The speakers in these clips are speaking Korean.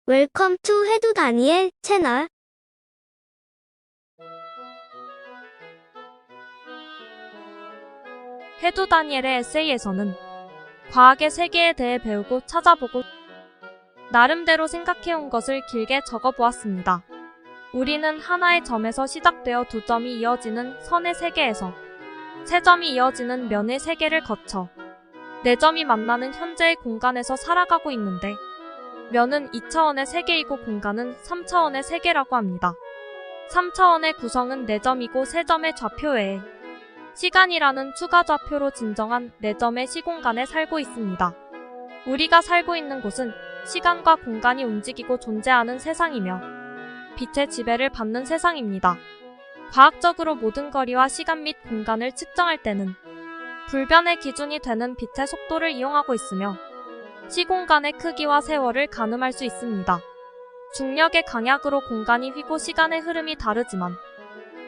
웰컴 투 해도 다니엘 채널. 해도 다니엘의 에세이에서는 과학의 세계에 대해 배우고 찾아보고 나름대로 생각해온 것을 길게 적어보았습니다. 우리는 하나의 점에서 시작되어 두 점이 이어지는 선의 세계에서 세 점이 이어지는 면의 세계를 거쳐 네 점이 만나는 현재의 공간에서 살아가고 있는데, 면은 2차원의 세계이고 공간은 3차원의 세계라고 합니다. 3차원의 구성은 4점이고 3점의 좌표 외에 시간이라는 추가 좌표로 진정한 4점의 시공간에 살고 있습니다. 우리가 살고 있는 곳은 시간과 공간이 움직이고 존재하는 세상이며 빛의 지배를 받는 세상입니다. 과학적으로 모든 거리와 시간 및 공간을 측정할 때는 불변의 기준이 되는 빛의 속도를 이용하고 있으며 시공간의 크기와 세월을 가늠할 수 있습니다. 중력의 강약으로 공간이 휘고 시간의 흐름이 다르지만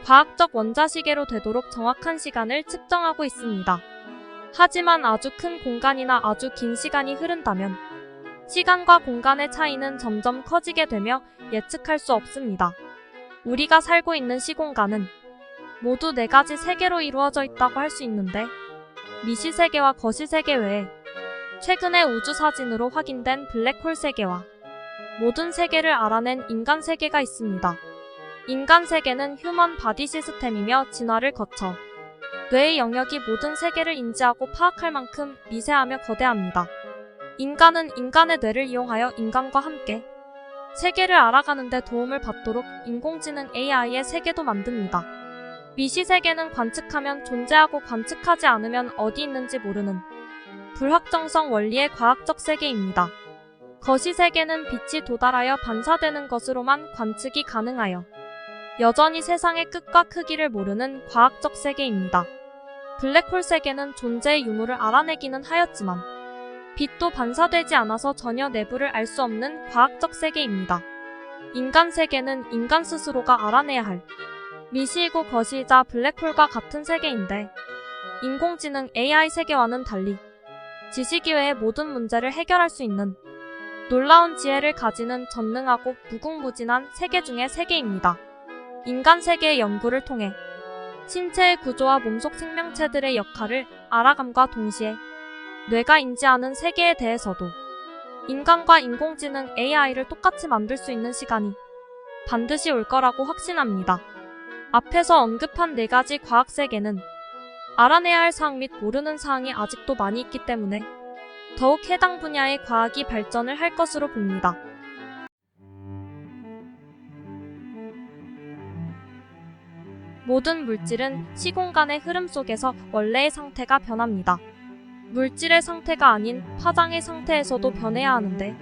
과학적 원자시계로 되도록 정확한 시간을 측정하고 있습니다. 하지만 아주 큰 공간이나 아주 긴 시간이 흐른다면 시간과 공간의 차이는 점점 커지게 되며 예측할 수 없습니다. 우리가 살고 있는 시공간은 모두 4가지 세계로 이루어져 있다고 할 수 있는데, 미시세계와 거시세계 외에 최근에 우주사진으로 확인된 블랙홀 세계와 모든 세계를 알아낸 인간 세계가 있습니다. 인간 세계는 휴먼 바디 시스템이며 진화를 거쳐 뇌의 영역이 모든 세계를 인지하고 파악할 만큼 미세하며 거대합니다. 인간은 인간의 뇌를 이용하여 인간과 함께 세계를 알아가는 데 도움을 받도록 인공지능 AI의 세계도 만듭니다. 미시세계는 관측하면 존재하고 관측하지 않으면 어디 있는지 모르는 불확정성 원리의 과학적 세계입니다. 거시세계는 빛이 도달하여 반사되는 것으로만 관측이 가능하여 여전히 세상의 끝과 크기를 모르는 과학적 세계입니다. 블랙홀 세계는 존재의 유무를 알아내기는 하였지만 빛도 반사되지 않아서 전혀 내부를 알 수 없는 과학적 세계입니다. 인간 세계는 인간 스스로가 알아내야 할 미시이고 거시이자 블랙홀과 같은 세계인데, 인공지능 AI 세계와는 달리 지식 이외의 모든 문제를 해결할 수 있는 놀라운 지혜를 가지는 전능하고 무궁무진한 세계 중의 세계입니다. 인간 세계의 연구를 통해 신체의 구조와 몸속 생명체들의 역할을 알아감과 동시에 뇌가 인지하는 세계에 대해서도 인간과 인공지능 AI를 똑같이 만들 수 있는 시간이 반드시 올 거라고 확신합니다. 앞에서 언급한 4가지 과학 세계는 알아내야 할 사항 및 모르는 사항이 아직도 많이 있기 때문에 더욱 해당 분야의 과학이 발전을 할 것으로 봅니다. 모든 물질은 시공간의 흐름 속에서 원래의 상태가 변합니다. 물질의 상태가 아닌 파장의 상태에서도 변해야 하는데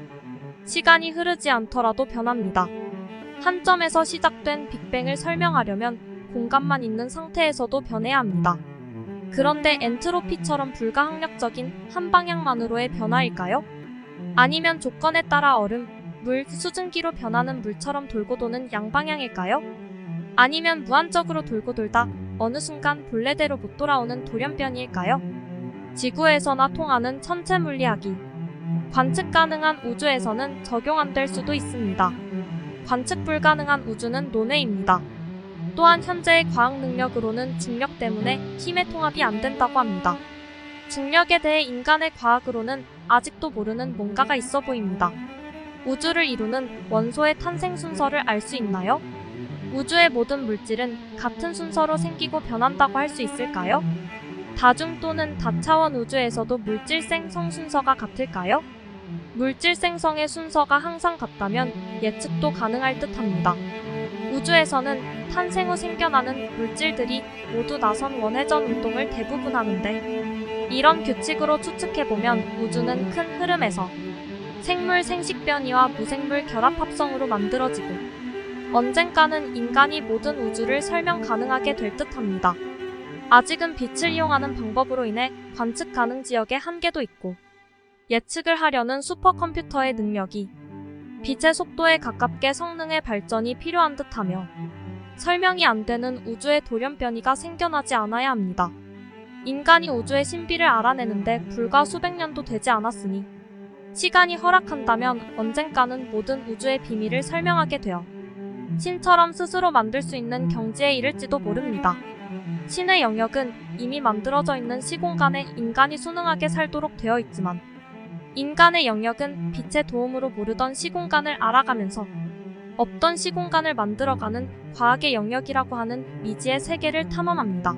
시간이 흐르지 않더라도 변합니다. 한 점에서 시작된 빅뱅을 설명하려면 공간만 있는 상태에서도 변해야 합니다. 그런데 엔트로피처럼 불가항력적인 한 방향만으로의 변화일까요? 아니면 조건에 따라 얼음, 물, 수증기로 변하는 물처럼 돌고 도는 양방향일까요? 아니면 무한적으로 돌고 돌다 어느 순간 본래대로 못 돌아오는 돌연변이일까요? 지구에서나 통하는 천체 물리학이 관측 가능한 우주에서는 적용 안 될 수도 있습니다. 관측 불가능한 우주는 논외입니다. 또한 현재의 과학 능력으로는 중력 때문에 힘의 통합이 안 된다고 합니다. 중력에 대해 인간의 과학으로는 아직도 모르는 뭔가가 있어 보입니다. 우주를 이루는 원소의 탄생 순서를 알 수 있나요? 우주의 모든 물질은 같은 순서로 생기고 변한다고 할 수 있을까요? 다중 또는 다차원 우주에서도 물질 생성 순서가 같을까요? 물질 생성의 순서가 항상 같다면 예측도 가능할 듯합니다. 우주에서는 탄생 후 생겨나는 물질들이 모두 나선 원회전 운동을 대부분 하는데, 이런 규칙으로 추측해보면 우주는 큰 흐름에서 생물 생식 변이와 무생물 결합 합성으로 만들어지고 언젠가는 인간이 모든 우주를 설명 가능하게 될 듯합니다. 아직은 빛을 이용하는 방법으로 인해 관측 가능 지역에 한계도 있고, 예측을 하려는 슈퍼컴퓨터의 능력이 빛의 속도에 가깝게 성능의 발전이 필요한 듯하며 설명이 안 되는 우주의 돌연변이가 생겨나지 않아야 합니다. 인간이 우주의 신비를 알아내는데 불과 수백 년도 되지 않았으니 시간이 허락한다면 언젠가는 모든 우주의 비밀을 설명하게 되어 신처럼 스스로 만들 수 있는 경지에 이를지도 모릅니다. 신의 영역은 이미 만들어져 있는 시공간에 인간이 순응하게 살도록 되어 있지만 인간의 영역은 빛의 도움으로 모르던 시공간을 알아가면서 없던 시공간을 만들어가는 과학의 영역이라고 하는 미지의 세계를 탐험합니다.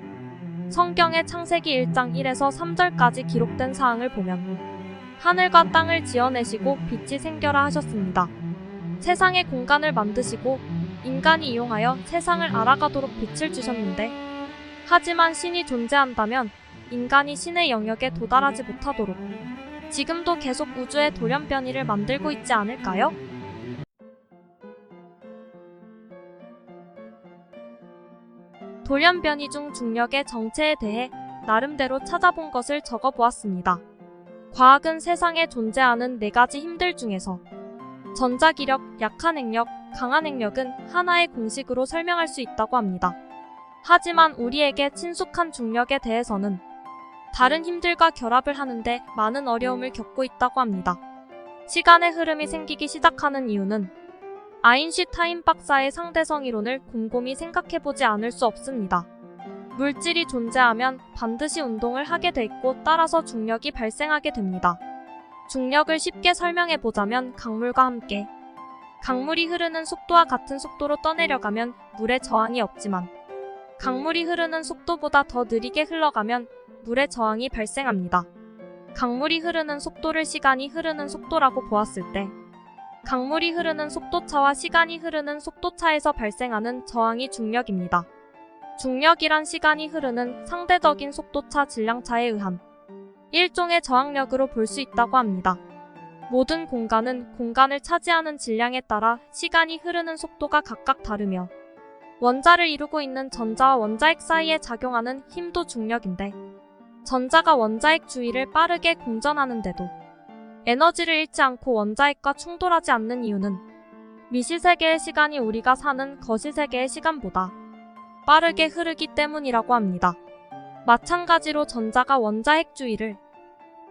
성경의 창세기 1장 1에서 3절까지 기록된 사항을 보면 하늘과 땅을 지어내시고 빛이 생겨라 하셨습니다. 세상의 공간을 만드시고 인간이 이용하여 세상을 알아가도록 빛을 주셨는데 하지만 신이 존재한다면 인간이 신의 영역에 도달하지 못하도록 지금도 계속 우주의 돌연변이를 만들고 있지 않을까요? 돌연변이 중 중력의 정체에 대해 나름대로 찾아본 것을 적어보았습니다. 과학은 세상에 존재하는 4가지 힘들 중에서 전자기력, 약한 핵력, 강한 핵력은 하나의 공식으로 설명할 수 있다고 합니다. 하지만 우리에게 친숙한 중력에 대해서는 다른 힘들과 결합을 하는데 많은 어려움을 겪고 있다고 합니다. 시간의 흐름이 생기기 시작하는 이유는 아인슈타인 박사의 상대성 이론을 곰곰이 생각해보지 않을 수 없습니다. 물질이 존재하면 반드시 운동을 하게 돼 있고 따라서 중력이 발생하게 됩니다. 중력을 쉽게 설명해보자면 강물과 함께 강물이 흐르는 속도와 같은 속도로 떠내려가면 물의 저항이 없지만 강물이 흐르는 속도보다 더 느리게 흘러가면 물의 저항이 발생합니다. 강물이 흐르는 속도를 시간이 흐르는 속도라고 보았을 때 강물이 흐르는 속도차와 시간이 흐르는 속도차에서 발생하는 저항이 중력입니다. 중력이란 시간이 흐르는 상대적인 속도차 질량차에 의한 일종의 저항력으로 볼 수 있다고 합니다. 모든 공간은 공간을 차지하는 질량에 따라 시간이 흐르는 속도가 각각 다르며 원자를 이루고 있는 전자와 원자핵 사이에 작용하는 힘도 중력인데 전자가 원자핵 주위를 빠르게 공전하는데도 에너지를 잃지 않고 원자핵과 충돌하지 않는 이유는 미시세계의 시간이 우리가 사는 거시세계의 시간보다 빠르게 흐르기 때문이라고 합니다. 마찬가지로 전자가 원자핵 주위를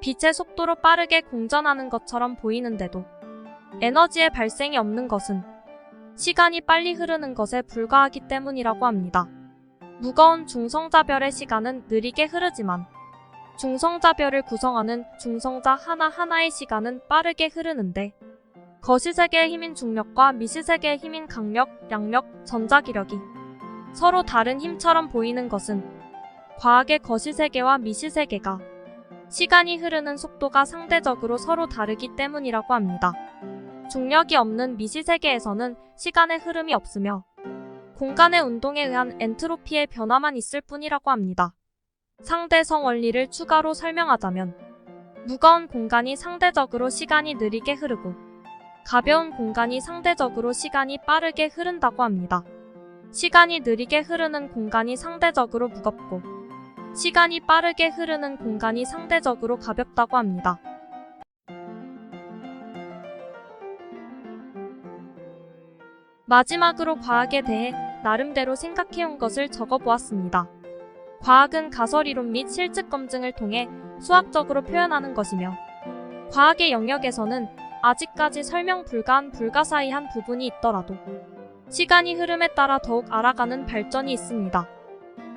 빛의 속도로 빠르게 공전하는 것처럼 보이는데도 에너지의 발생이 없는 것은 시간이 빨리 흐르는 것에 불과하기 때문이라고 합니다. 무거운 중성자별의 시간은 느리게 흐르지만 중성자별을 구성하는 중성자 하나하나의 시간은 빠르게 흐르는데 거시세계의 힘인 중력과 미시세계의 힘인 강력, 양력, 전자기력이 서로 다른 힘처럼 보이는 것은 과학의 거시세계와 미시세계가 시간이 흐르는 속도가 상대적으로 서로 다르기 때문이라고 합니다. 중력이 없는 미시세계에서는 시간의 흐름이 없으며 공간의 운동에 의한 엔트로피의 변화만 있을 뿐이라고 합니다. 상대성 원리를 추가로 설명하자면 무거운 공간이 상대적으로 시간이 느리게 흐르고 가벼운 공간이 상대적으로 시간이 빠르게 흐른다고 합니다. 시간이 느리게 흐르는 공간이 상대적으로 무겁고 시간이 빠르게 흐르는 공간이 상대적으로 가볍다고 합니다. 마지막으로 과학에 대해 나름대로 생각해온 것을 적어보았습니다. 과학은 가설이론 및 실증 검증을 통해 수학적으로 표현하는 것이며 과학의 영역에서는 아직까지 설명 불가한 불가사의한 부분이 있더라도 시간이 흐름에 따라 더욱 알아가는 발전이 있습니다.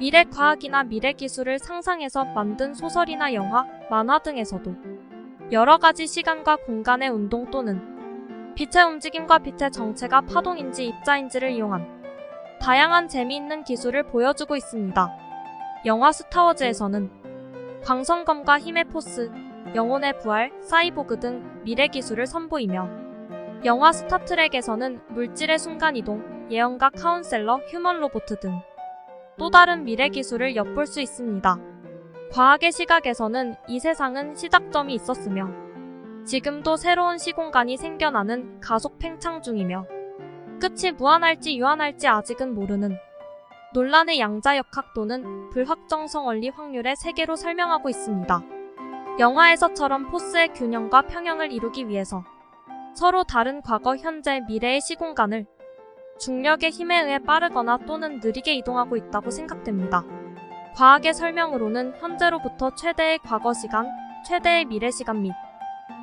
미래 과학이나 미래 기술을 상상해서 만든 소설이나 영화, 만화 등에서도 여러 가지 시간과 공간의 운동 또는 빛의 움직임과 빛의 정체가 파동인지 입자인지를 이용한 다양한 재미있는 기술을 보여주고 있습니다. 영화 스타워즈에서는 광선검과 힘의 포스, 영혼의 부활, 사이보그 등 미래 기술을 선보이며 영화 스타트rek에서는 물질의 순간이동, 예언가 카운셀러, 휴먼 로보트 등 또 다른 미래 기술을 엿볼 수 있습니다. 과학의 시각에서는 이 세상은 시작점이 있었으며 지금도 새로운 시공간이 생겨나는 가속 팽창 중이며 끝이 무한할지 유한할지 아직은 모르는 논란의 양자역학 또는 불확정성 원리 확률의 세계로 설명하고 있습니다. 영화에서처럼 포스의 균형과 평형을 이루기 위해서 서로 다른 과거, 현재, 미래의 시공간을 중력의 힘에 의해 빠르거나 또는 느리게 이동하고 있다고 생각됩니다. 과학의 설명으로는 현재로부터 최대의 과거 시간, 최대의 미래 시간 및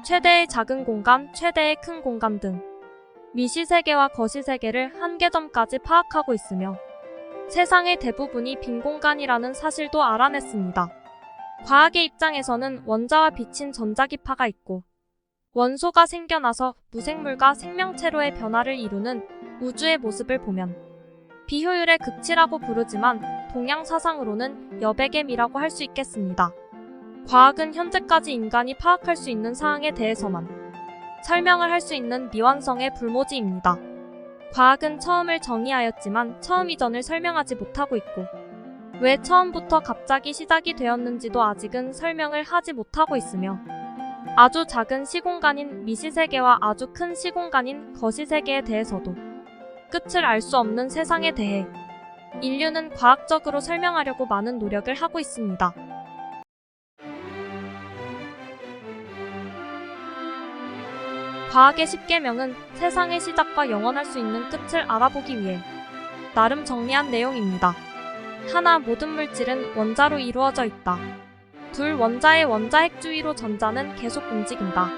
최대의 작은 공간, 최대의 큰 공간 등 미시세계와 거시세계를 한계점까지 파악하고 있으며 세상의 대부분이 빈 공간이라는 사실도 알아냈습니다. 과학의 입장에서는 원자와 비친 전자기파가 있고 원소가 생겨나서 무생물과 생명체로의 변화를 이루는 우주의 모습을 보면 비효율의 극치라고 부르지만 동양 사상으로는 여백의 미라고 할 수 있겠습니다. 과학은 현재까지 인간이 파악할 수 있는 사항에 대해서만 설명을 할 수 있는 미완성의 불모지입니다. 과학은 처음을 정의하였지만 처음 이전을 설명하지 못하고 있고 왜 처음부터 갑자기 시작이 되었는지도 아직은 설명을 하지 못하고 있으며 아주 작은 시공간인 미시세계와 아주 큰 시공간인 거시세계에 대해서도 끝을 알 수 없는 세상에 대해 인류는 과학적으로 설명하려고 많은 노력을 하고 있습니다. 과학의 10계명은 세상의 시작과 영원할 수 있는 끝을 알아보기 위해 나름 정리한 내용입니다. 하나, 모든 물질은 원자로 이루어져 있다. 둘, 원자의 원자핵 주위로 전자는 계속 움직인다.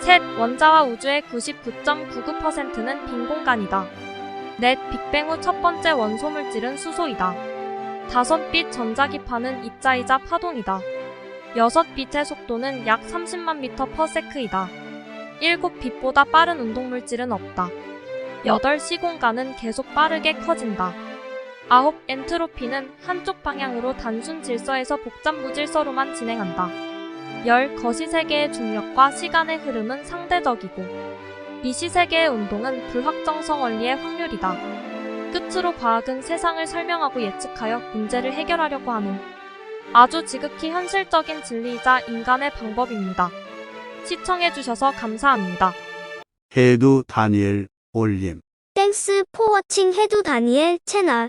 셋, 원자와 우주의 99.99%는 빈 공간이다. 넷, 빅뱅 후 첫 번째 원소 물질은 수소이다. 다섯, 빛 전자기파는 입자이자 파동이다. 여섯, 빛의 속도는 약 30만 m/s이다. 일곱, 빛보다 빠른 운동물질은 없다. 여덟, 시공간은 계속 빠르게 커진다. 아홉, 엔트로피는 한쪽 방향으로 단순 질서에서 복잡 무질서로만 진행한다. 열, 거시세계의 중력과 시간의 흐름은 상대적이고 미시세계의 운동은 불확정성 원리의 확률이다. 끝으로 과학은 세상을 설명하고 예측하여 문제를 해결하려고 하는 아주 지극히 현실적인 진리이자 인간의 방법입니다. 시청해주셔서 감사합니다. 해두 다니엘 올림. 땡스 포 워칭 해두 다니엘 채널.